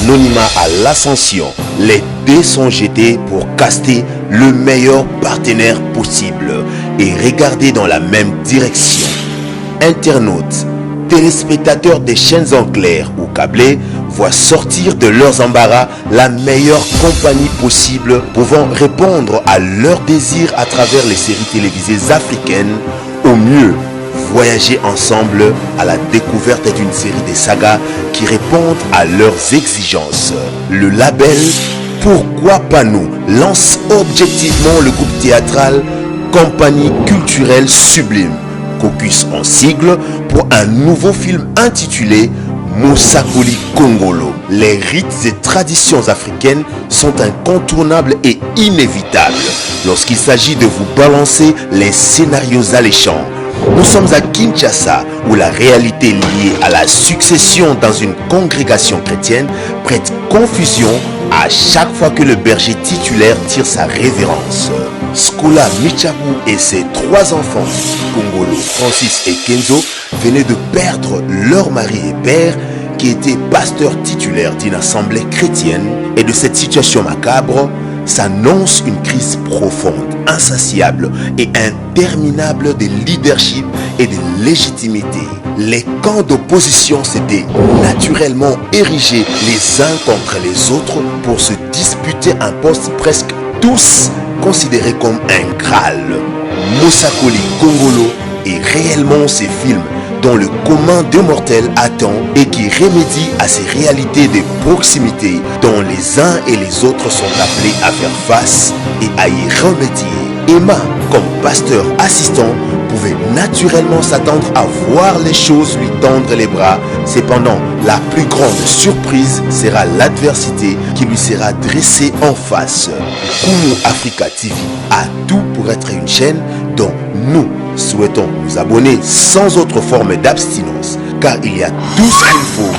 l'anonymat à l'ascension. Les dés sont jetés pour caster le meilleur partenaire possible et regarder dans la même direction. Internautes, téléspectateurs des chaînes en clair ou câblées voient sortir de leurs embarras la meilleure compagnie possible pouvant répondre à leurs désirs à travers les séries télévisées africaines. Au mieux, voyager ensemble à la découverte d'une série de sagas qui répondent à leurs exigences. Le label Pourquoi pas nous lance objectivement le groupe théâtral Compagnie culturelle sublime, Caucus en sigle, pour un nouveau film intitulé Mosakoli Kongolo. Les rites et traditions africaines sont incontournables et inévitables lorsqu'il s'agit de vous balancer les scénarios alléchants. Nous sommes à Kinshasa, où la réalité liée à la succession dans une congrégation chrétienne prête confusion à chaque fois que le berger titulaire tire sa révérence. Skola Michabu et ses 3 enfants, Kongolo, Francis et Kenzo, venaient de perdre leur mari et père qui était pasteur titulaire d'une assemblée chrétienne. Et de cette situation macabre s'annonce une crise profonde, insatiable et interminable de leadership et de légitimité. Les camps d'opposition s'étaient naturellement érigés les uns contre les autres pour se disputer un poste presque tous considérés comme un Graal. Mosakoli Kongolo est réellement ces films dont le commun des mortels attend et qui remédie à ces réalités de proximité dont les uns et les autres sont appelés à faire face et à y remédier. Emma, comme pasteur assistant, pouvait naturellement s'attendre à voir les choses lui tendre les bras. Cependant, la plus grande surprise sera l'adversité qui lui sera dressée en face. Kumu Africa TV a tout pour être une chaîne dont nous souhaitons nous abonner sans autre forme d'abstinence, car il y a tout ce qu'il faut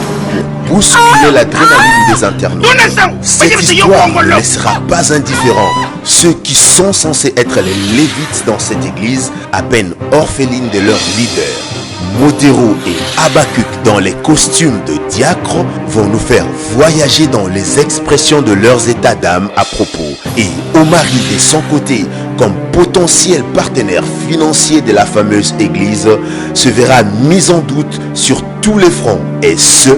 pour bousculer l'adrénaline des internautes. Cette histoire ne laissera pas indifférent ceux qui sont censés être les lévites dans cette église, à peine orphelines de leur leader. Modero et Abakuk dans les costumes de diacres vont nous faire voyager dans les expressions de leurs états d'âme à propos. Et Omari de son côté, comme potentiel partenaire financier de la fameuse église, se verra mis en doute sur tous les fronts, et ce,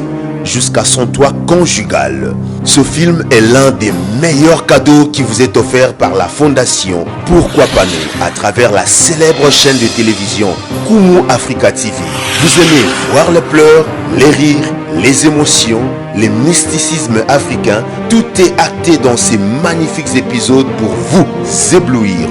jusqu'à son toit conjugal. Ce film est l'un des meilleurs cadeaux qui vous est offert par la fondation Pourquoi pas nous à travers la célèbre chaîne de télévision Kumu Africa TV. Vous aimez voir les pleurs, les rires, les émotions, les mysticismes africains, tout est acté dans ces magnifiques épisodes pour vous éblouir.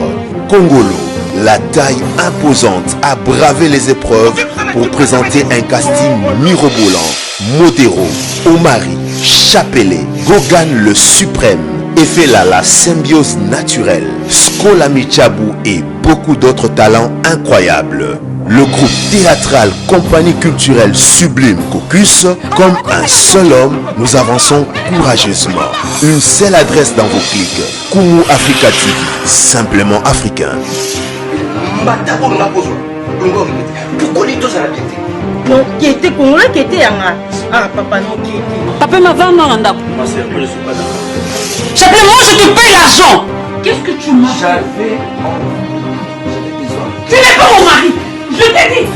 Kongolo, la taille imposante a bravé les épreuves pour présenter un casting mirobolant. Modero, Omari, Chapelé, Gogan le suprême, Efela la symbiose naturelle, Skola Michabu et beaucoup d'autres talents incroyables. Le groupe théâtral Compagnie culturelle sublime Caucus, comme un seul homme, nous avançons courageusement. Une seule adresse dans vos clics, Kumu Africa TV, simplement africain. Non, qui était pour qui était Yanga. Ah, papa, non, qui était. Papa m'a vendu un endroit. Simplement, je te paye l'argent. Qu'est-ce que tu m'as fait? Tu n'es pas mon mari. Je t'ai dit.